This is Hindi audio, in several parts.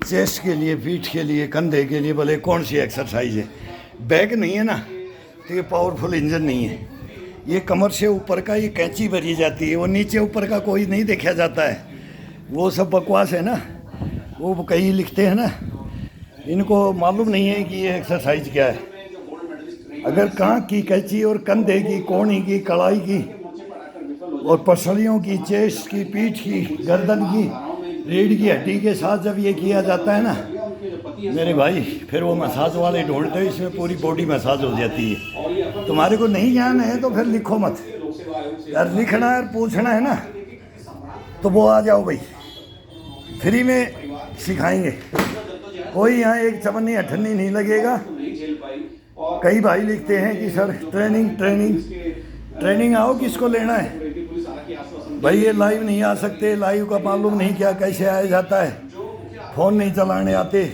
चेस्ट के लिए, पीठ के लिए, कंधे के लिए बोले कौन सी एक्सरसाइज है। बैक नहीं है ना तो ये पावरफुल इंजन नहीं है। ये कमर से ऊपर का ये कैंची भरी जाती है, वो नीचे ऊपर का कोई नहीं देखा जाता है। वो सब बकवास है ना, वो कहीं लिखते हैं ना, इनको मालूम नहीं है कि ये एक्सरसाइज क्या है। अगर कांख की कैंची और कंधे की, कोहनी की, कलाई की और पसलियों की, चेस्ट की, पीठ की, गर्दन की, रीढ़ की हड्डी के साथ जब ये किया जाता है ना मेरे भाई, फिर वो मसाज वाले ढूंढते हैं, इसमें पूरी बॉडी मसाज हो जाती है। तुम्हारे को नहीं ज्ञान है तो फिर लिखो मत यार, लिखना है और पूछना है ना तो वो आ जाओ भाई, फ्री में सिखाएंगे। कोई यहाँ एक चवन्नी अठन्नी नहीं लगेगा। कई भाई लिखते हैं कि सर ट्रेनिंग आओ, किसको लेना है भाई। ये लाइव नहीं आ सकते, लाइव का मालूम नहीं क्या कैसे आया जाता है, फ़ोन नहीं चलाने आते,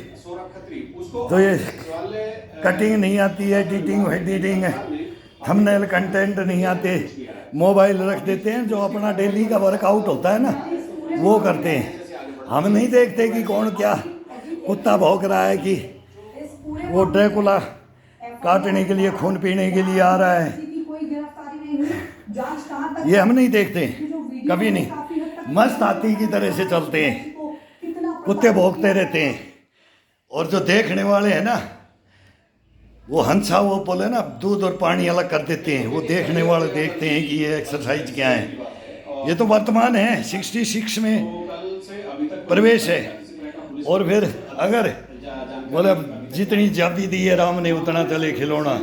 तो ये कटिंग नहीं आती है, एडिटिंग है, थंबनेल कंटेंट नहीं आते, मोबाइल रख देते हैं, जो अपना डेली का वर्कआउट होता है ना वो करते हैं। हम नहीं देखते कि कौन क्या कुत्ता भौंक रहा है, कि वो ड्रैकुला काटने के लिए, खून पीने के लिए आ रहा है, ये हम नहीं देखते कभी नहीं। मस्त हाथी की तरह से चलते हैं, कुत्ते भौंकते रहते हैं। और जो देखने वाले हैं ना वो हंसा, वो बोले ना दूध और पानी अलग कर देते हैं, वो देखने वाले देखते हैं कि ये एक्सरसाइज क्या है। ये तो वर्तमान है, 66 में प्रवेश है। और फिर अगर बोले जितनी जाति दी है राम ने उतना चले खिलौना,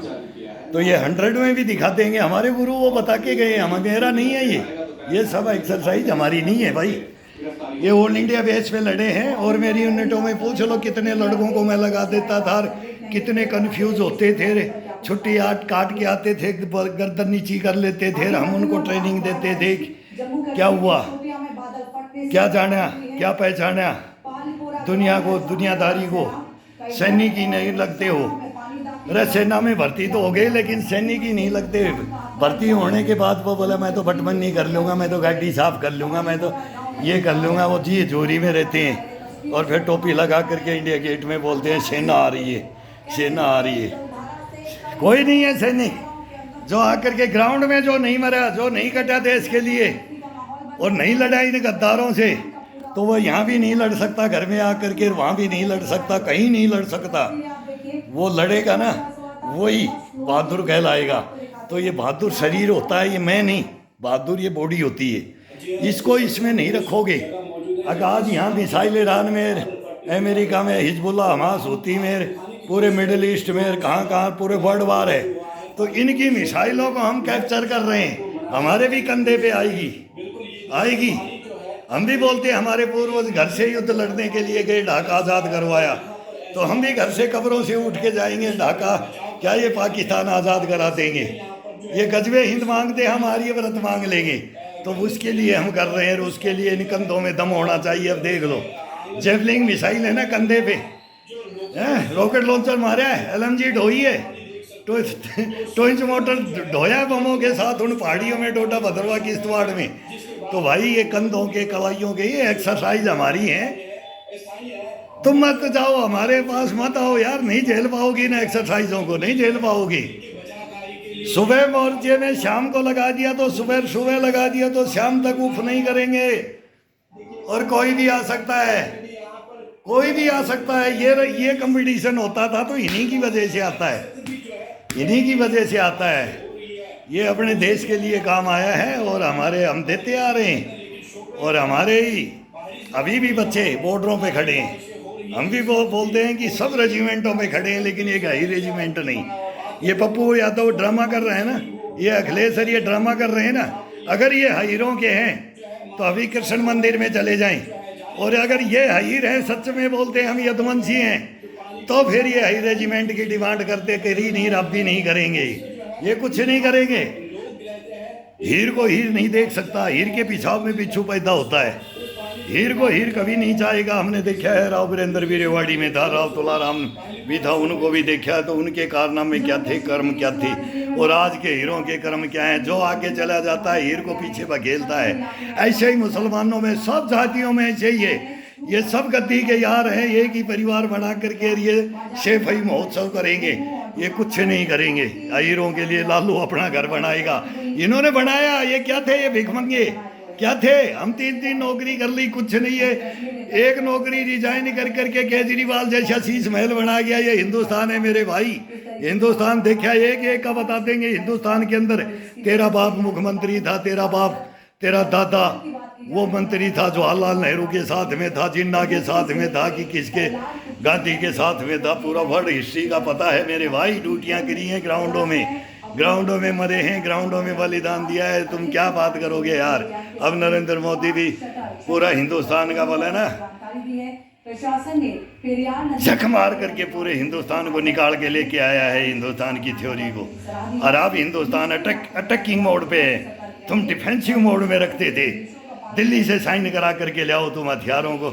तो ये 100 में भी दिखा देंगे। हमारे गुरु वो बता के गए, हमारा नहीं है ये सब एक्सरसाइज हमारी नहीं है भाई। ये ऑल इंडिया बेस पे लड़े हैं, और मेरी यूनिटों में पूछ लो कितने लड़कों को मैं लगा देता था, कितने कंफ्यूज होते थे, छुट्टी काट के आते थे, गर्दन नीची कर लेते थे, हम उनको ट्रेनिंग देते थे। क्या हुआ, क्या जाना, क्या पहचाना दुनिया को, दुनियादारी को। सैनिक ही नहीं लगते हो, अरे सेना में भर्ती तो हो गई लेकिन सैनिक ही नहीं लगते। भर्ती होने के बाद वो बोला मैं तो बटमनी कर लूँगा, मैं तो गाड़ी साफ कर लूँगा, मैं तो ये कर लूँगा। वो जी जोरी में रहते हैं और फिर टोपी लगा करके इंडिया गेट में बोलते हैं सेना आ रही है, सेना आ रही है। कोई नहीं है सैनिक जो आकर के ग्राउंड में जो नहीं मरा, जो नहीं कटा देश के लिए और नहीं लड़ा इन गद्दारों से, तो वो यहाँ भी नहीं लड़ सकता, घर में आकर के वहाँ भी नहीं लड़ सकता, कहीं नहीं लड़ सकता। वो लड़ेगा ना वही बहादुर कहलाएगा। तो ये बहादुर शरीर होता है, ये मैं नहीं, बहादुर ये बॉडी होती है। इसको इसमें नहीं रखोगे। अगर आज यहाँ मिसाइल ईरान में, अमेरिका में हिजबुल्लाह हमास होती में, पूरे मिडिल ईस्ट में, कहाँ कहाँ पूरे वर्ल्ड वार है, तो इनकी मिसाइलों को हम कैप्चर कर रहे हैं। हमारे भी कंधे पे आएगी। हम भी बोलते हैं हमारे पूर्वज घर से युद्ध लड़ने के लिए गए, ढाका आज़ाद करवाया, तो हम भी घर से कब्रों से उठ के जाएंगे ढाका, क्या ये पाकिस्तान आज़ाद करा देंगे। ये गजबे हिंद मांगते, हम आर्य व्रत मांग लेंगे। तो उसके लिए हम कर रहे हैं, और उसके लिए इन कंधों में दम होना चाहिए। अब देख लो, जेवलिंग मिसाइल है ना कंधे पे, रॉकेट लॉन्चर मारा है, LMG ढोई है, तो इंच मोटर ढोया बमों के साथ उन पहाड़ियों में, डोडा भद्रवा किश्तवाड़ में। तो भाई ये कंधों के, कलाइयों के, ये एक्सरसाइज हमारी है। तुम मत जाओ हमारे पास, मत आओ यार, नहीं झेल पाओगी ना एक्सरसाइजों को, नहीं झेल पाओगी। सुबह मोर्चे में शाम को लगा दिया तो सुबह लगा दिया तो शाम तक उफ नहीं करेंगे। और कोई भी आ सकता है, कोई भी आ सकता है। ये कंपटीशन होता था तो इन्हीं की वजह से आता है, इन्हीं की वजह से आता है। ये अपने देश के लिए काम आया है, और हम देते आ रहे हैं। और हमारे ही अभी भी बच्चे बॉर्डरों पे खड़े हैं। हम भी वो बोलते हैं कि सब रेजिमेंटों पे खड़े हैं, लेकिन एक हाई रेजिमेंट नहीं। ये पप्पू यादव ड्रामा कर रहे हैं ना, ये अखिलेश सर ये ड्रामा कर रहे हैं ना। अगर ये हाइरों के हैं तो अभी कृष्ण मंदिर में चले जाएं, और अगर ये हाइर हैं, सच में बोलते हैं हम यदुवंशी हैं, तो फिर ये हाई रेजिमेंट की डिमांड करते, करी नहीं, रब भी नहीं करेंगे, ये कुछ नहीं करेंगे। हीर को हीर नहीं देख सकता, हीर के पिछाव में बिच्छू पैदा होता है। हीर को हीर कभी नहीं चाहेगा। हमने देखा है, राव वीरेंद्र भी रेवाड़ी में था, राव तुलाराम भी था, उनको भी देखा है। तो उनके कारनामे क्या थे, कर्म क्या थे, और आज के हीरों के कर्म क्या हैं। जो आगे चला जाता है हीर को पीछे बखेलता है। ऐसे ही मुसलमानों में, सब जातियों में ऐसे ही है। ये सब गद्दी के यार हैं, एक ही परिवार बना करके ये शेफई महोत्सव करेंगे, ये कुछ नहीं करेंगे। अहीरों के लिए लालू अपना घर बनाएगा, इन्होंने बनाया। ये क्या थे, ये भिखमंगे क्या थे? हम 3 नौकरी कर ली, कुछ नहीं है। एक नौकरी रिजाइन कर करके केजरीवाल जैसा शीश महल बना गया। ये हिंदुस्तान है मेरे भाई, हिंदुस्तान देखा एक एक का बता देंगे। हिंदुस्तान के अंदर तेरा बाप मुख्यमंत्री था, तेरा बाप, तेरा दादा वो मंत्री था, जवाहरलाल नेहरू के साथ में था, जिन्ना के साथ में था, कि किसके, गांधी के साथ में था। पूरा वर्ल्ड हिस्ट्री का पता है मेरे भाई। ड्यूटियाँ करी हैं ग्राउंडों में मरे हैं, ग्राउंडों में बलिदान दिया है। तुम क्या बात करोगे यार। अब नरेंद्र मोदी भी पूरा हिंदुस्तान का बोले ना, जख मार करके पूरे हिंदुस्तान को निकाल के लेके आया है, हिंदुस्तान की थ्योरी को। और अब हिंदुस्तान अटैकिंग मोड पे है। तुम डिफेंसिव मोड में रखते थे, दिल्ली से साइन करा करके ले आओ तुम हथियारों को।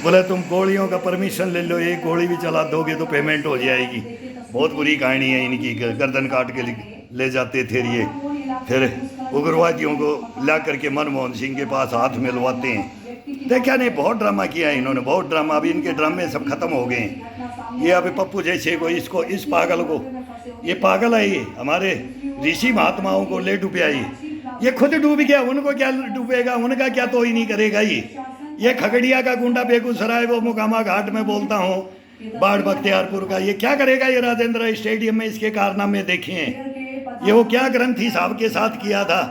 बोले तुम गोलियों का परमिशन ले लो, एक गोली भी चला दोगे तो पेमेंट हो जाएगी। बहुत बुरी कहानी है इनकी। गर्दन काट के ले जाते थे ये, फिर उग्रवादियों को ला करके मनमोहन सिंह के पास हाथ मिलवाते हैं। देखा नहीं, बहुत ड्रामा किया है इन्होंने, बहुत ड्रामा। अभी इनके ड्रामे सब खत्म हो गए हैं। ये अभी पप्पू जैसे को, इसको, इस पागल को, ये पागल है, ये हमारे ऋषि महात्माओं को ले डूबे। ये खुद डूब गया, उनको क्या डूबेगा, उनका क्या तो ही नहीं करेगा। ये खगड़िया का गुंडा बेगूसराय, वो मुकामा घाट में बोलता हूँ, बाढ़ बख्तियारपुर का, ये क्या करेगा। ये राजेंद्र स्टेडियम में इसके कारनामे देखे हैं। ये वो क्या ग्रंथी साहब के साथ किया था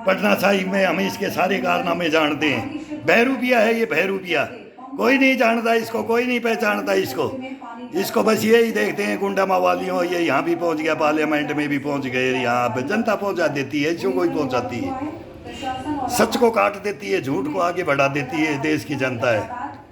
पटना साहिब में, हम इसके सारे कारनामे जानते हैं। बहरूपिया है ये, बहरूपिया। कोई नहीं जानता इसको, कोई नहीं पहचानता इसको बस यही देखते हैं गुंडा मवालियों। ये यहाँ भी पहुँच गया, पार्लियामेंट में भी पहुँच गए। यहाँ पे जनता पहुँचा देती है, इसको कोई पहुँचाती है। सच को काट देती है, झूठ को आगे बढ़ा देती है, देश की जनता है।